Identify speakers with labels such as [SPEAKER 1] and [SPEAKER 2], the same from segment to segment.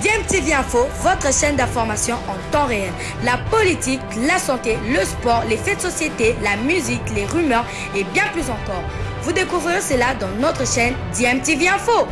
[SPEAKER 1] DMTV Info, votre chaîne d'information en temps réel. La politique, la santé, le sport, les faits de société, la musique, les rumeurs et bien plus encore. Vous découvrirez cela dans notre chaîne DMTV Info.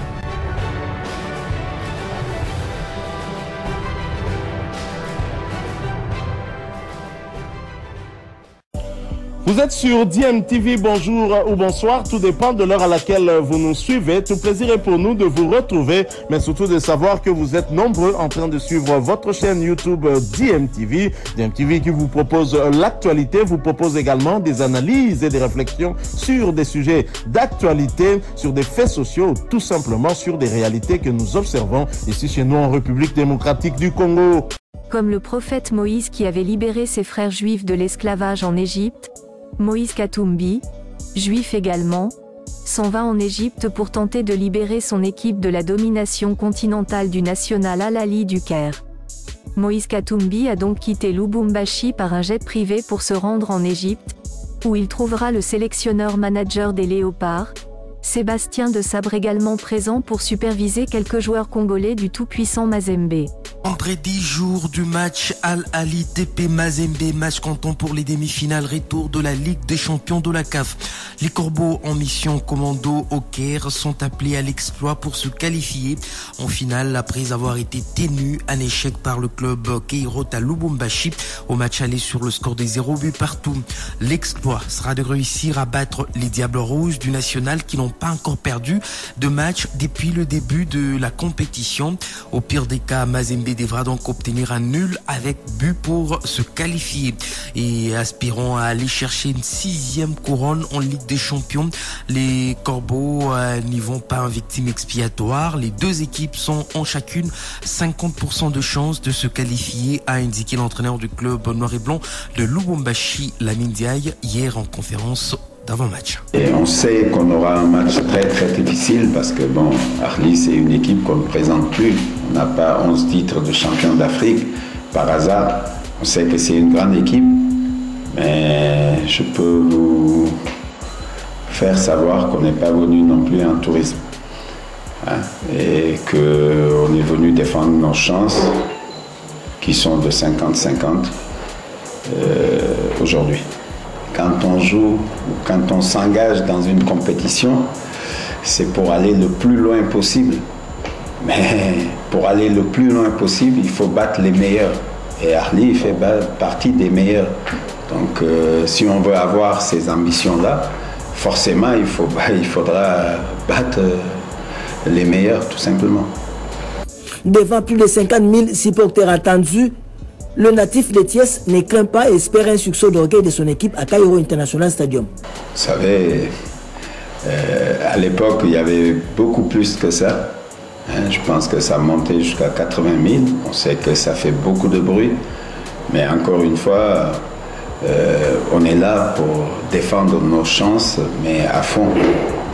[SPEAKER 2] Vous êtes sur DMTV, bonjour ou bonsoir, tout dépend de l'heure à laquelle vous nous suivez. Tout plaisir est pour nous de vous retrouver, mais surtout de savoir que vous êtes nombreux en train de suivre votre chaîne YouTube DMTV. DMTV qui vous propose l'actualité, vous propose également des analyses et des réflexions sur des sujets d'actualité, sur des faits sociaux, tout simplement sur des réalités que nous observons ici chez nous en République démocratique du Congo.
[SPEAKER 3] Comme le prophète Moïse qui avait libéré ses frères juifs de l'esclavage en Égypte, Moïse Katumbi, juif également, s'en va en Égypte pour tenter de libérer son équipe de la domination continentale du National Al-Ahli du Caire. Moïse Katumbi a donc quitté Lubumbashi par un jet privé pour se rendre en Égypte, où il trouvera le sélectionneur-manager des Léopards, Sébastien de Sabre également présent pour superviser quelques joueurs congolais du tout-puissant Mazembe.
[SPEAKER 4] Après 10 jours du match Al-Ahli TP Mazembe, match comptant pour les demi-finales retour de la Ligue des champions de la CAF. Les Corbeaux en mission commando au Caire sont appelés à l'exploit pour se qualifier en finale après avoir été tenus en échec par le club Cairo à Lubumbashi au match aller sur le score des 0 buts partout. L'exploit sera de réussir à battre les Diables Rouges du National qui n'ont pas encore perdu de match depuis le début de la compétition. Au pire des cas, Mazembe devra donc obtenir un nul avec but pour se qualifier et aspirant à aller chercher une 6e couronne en Ligue des Champions. Les Corbeaux n'y vont pas en victime expiatoire. Les deux équipes ont chacune 50% de chance de se qualifier, a indiqué l'entraîneur du club noir et blanc de Lubumbashi, Lamine Diaye, hier en conférence d'avant-match.
[SPEAKER 5] Et on sait qu'on aura un match très très difficile parce que bon, Al-Ahli c'est une équipe qu'on ne présente plus. On n'a pas 11 titres de champion d'Afrique par hasard. On sait que c'est une grande équipe, mais je peux vous faire savoir qu'on n'est pas venu non plus en tourisme. Et qu'on est venu défendre nos chances qui sont de 50-50 aujourd'hui. Quand on joue, quand on s'engage dans une compétition, c'est pour aller le plus loin possible. Mais pour aller le plus loin possible, il faut battre les meilleurs. Et Al-Ahli fait partie des meilleurs. Donc si on veut avoir ces ambitions-là, forcément il faudra battre les meilleurs, tout simplement.
[SPEAKER 6] Devant plus de 50 000 supporters attendus, le natif de Thiès ne craint pas et espère un succès d'orgueil de son équipe à Cairo International Stadium.
[SPEAKER 5] Vous savez, à l'époque, il y avait beaucoup plus que ça. Je pense que ça montait jusqu'à 80 000. On sait que ça fait beaucoup de bruit. Mais encore une fois, on est là pour défendre nos chances, mais à fond.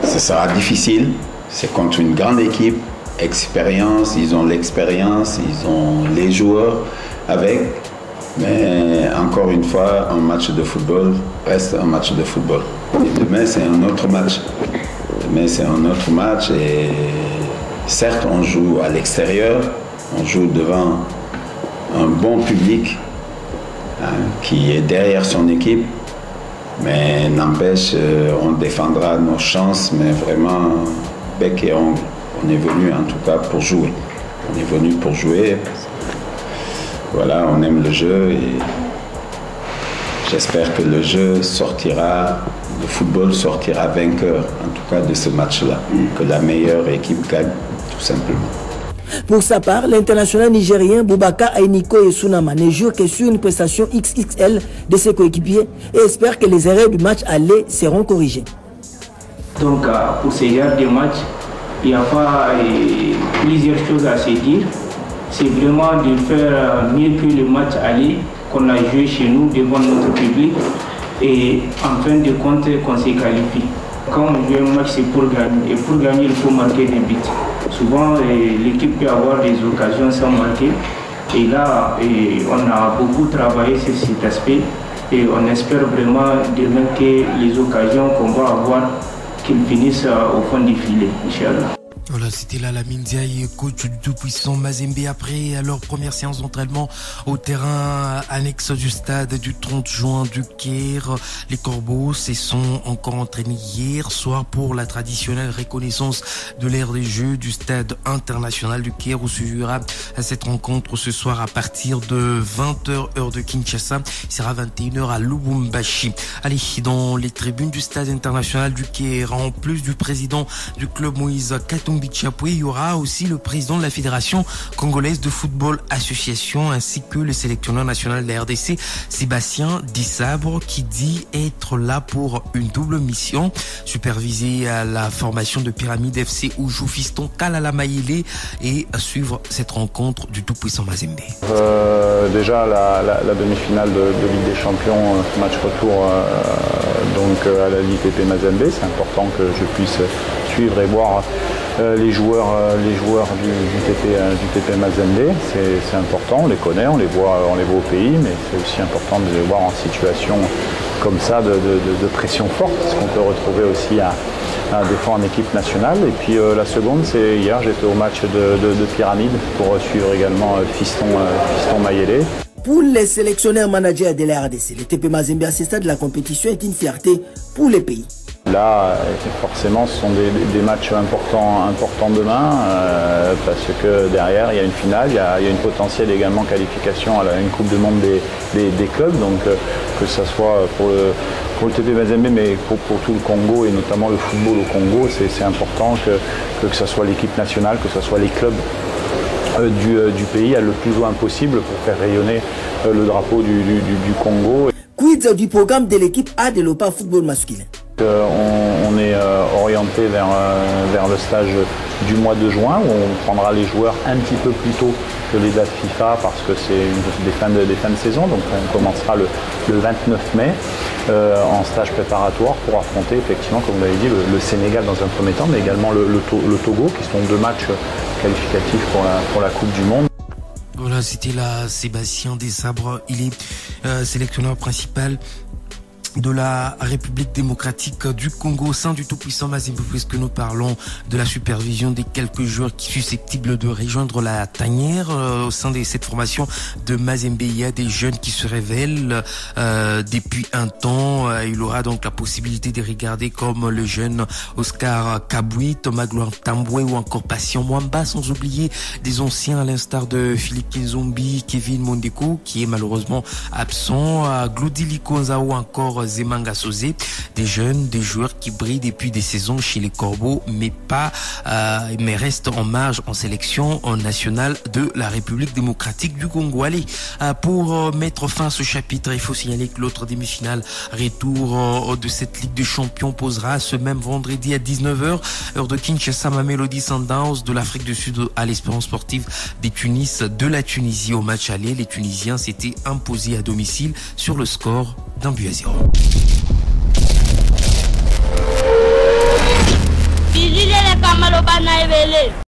[SPEAKER 5] Ce sera difficile. C'est contre une grande équipe, expérience, ils ont l'expérience, ils ont les joueurs avec, mais encore une fois, un match de football reste un match de football. Et demain, c'est un autre match. Demain, c'est un autre match et certes, on joue à l'extérieur, on joue devant un bon public qui est derrière son équipe, mais n'empêche, on défendra nos chances, mais vraiment bec et ongle. On est venu en tout cas pour jouer. On est venu pour jouer. Voilà, on aime le jeu et j'espère que le jeu sortira, le football sortira vainqueur, en tout cas de ce match-là, que la meilleure équipe gagne, tout simplement.
[SPEAKER 6] Pour sa part, l'international nigérien Boubacar Ainiko Sunama ne jure que sur une prestation XXL de ses coéquipiers et espère que les erreurs du match aller seront corrigées.
[SPEAKER 7] Donc pour ce genre de match, il n'y a pas plusieurs choses à se dire. C'est vraiment de faire mieux que le match aller qu'on a joué chez nous devant notre public et en fin de compte qu'on se qualifie. Quand on joue un match, c'est pour gagner. Et pour gagner, il faut marquer des buts. Souvent, l'équipe peut avoir des occasions sans marquer. Et là, on a beaucoup travaillé sur cet aspect. Et on espère vraiment demain que les occasions qu'on va avoir, qu'ils finissent au fond du filet, Inch'Allah.
[SPEAKER 4] Voilà, c'était là la Mindiaye, coach du tout-puissant Mazembe. Après leur première séance d'entraînement au terrain annexe du stade du 30 juin du Caire, les Corbeaux se sont encore entraînés hier soir pour la traditionnelle reconnaissance de l'ère des Jeux du stade international du Caire, où se jouera cette rencontre ce soir à partir de 20h heure de Kinshasa. Il sera 21h à Lubumbashi. Allez, dans les tribunes du stade international du Caire, en plus du président du club Moïse Katumbi Chapoué, il y aura aussi le président de la Fédération congolaise de football association ainsi que le sélectionneur national de la RDC, Sébastien Dissabre, qui dit être là pour une double mission: superviser la formation de Pyramide FC où joue fiston Kalala Mayele et suivre cette rencontre du tout-puissant Mazembe.
[SPEAKER 8] Déjà la demi-finale de Ligue des Champions, match retour donc à la LITP Mazembe, c'est important que je puisse suivre et voir les joueurs du TP Mazembe. C'est important, on les connaît, on les voit au pays, mais c'est aussi important de les voir en situation comme ça de pression forte, ce qu'on peut retrouver aussi des fois en équipe nationale. Et puis la seconde, c'est hier, j'étais au match de Pyramide pour suivre également fiston Mayele.
[SPEAKER 6] Pour les sélectionneurs managers de la RDC, le TP Mazembe à ce stade de la compétition est une fierté pour le pays.
[SPEAKER 8] Là, forcément, ce sont des matchs importants demain, parce que derrière, il y a une finale, il y a une potentielle également qualification à une Coupe du Monde des clubs. Donc, que ce soit pour le TP Mazembe, mais pour tout le Congo et notamment le football au Congo, c'est important que ce soit l'équipe nationale, que ce soit les clubs du pays le plus loin possible pour faire rayonner le drapeau du Congo.
[SPEAKER 6] Quid du programme de l'équipe A de l'OPA football masculin?
[SPEAKER 8] On est orienté vers le stage du mois de juin, où on prendra les joueurs un petit peu plus tôt que les dates FIFA parce que c'est des fins de saison. Donc on commencera le 29 mai en stage préparatoire pour affronter effectivement, comme vous l'avez dit, le Sénégal dans un premier temps, mais également le Togo, qui sont deux matchs qualificatifs pour la Coupe du Monde.
[SPEAKER 4] Voilà, c'était là Sébastien Dissabre. Il est sélectionneur principal de la République démocratique du Congo au sein du tout-puissant Mazembe, puisque nous parlons de la supervision des quelques joueurs qui sont susceptibles de rejoindre la tanière. Au sein de cette formation de Mazembe, il y a des jeunes qui se révèlent depuis un temps. Il aura donc la possibilité de regarder comme le jeune Oscar Kabouit, Thomas Gloire Tamboué ou encore Patient Mwamba, sans oublier des anciens à l'instar de Philippe Kinzombi, Kevin Mondeko qui est malheureusement absent, Gloudili Konza ou encore Zemanga Sosé, des jeunes, des joueurs qui brillent depuis des saisons chez les Corbeaux, mais restent en marge en sélection nationale de la République démocratique du Congo. Allez, pour mettre fin à ce chapitre, il faut signaler que l'autre demi-finale retour de cette Ligue des Champions posera ce même vendredi à 19h, heure de Kinshasa, Mamelodi Sundowns de l'Afrique du Sud à l'Espérance sportive des Tunis de la Tunisie. Au match aller, les Tunisiens s'étaient imposés à domicile sur le score d'1-0.
[SPEAKER 9] Bilile le kamalo bana ebele.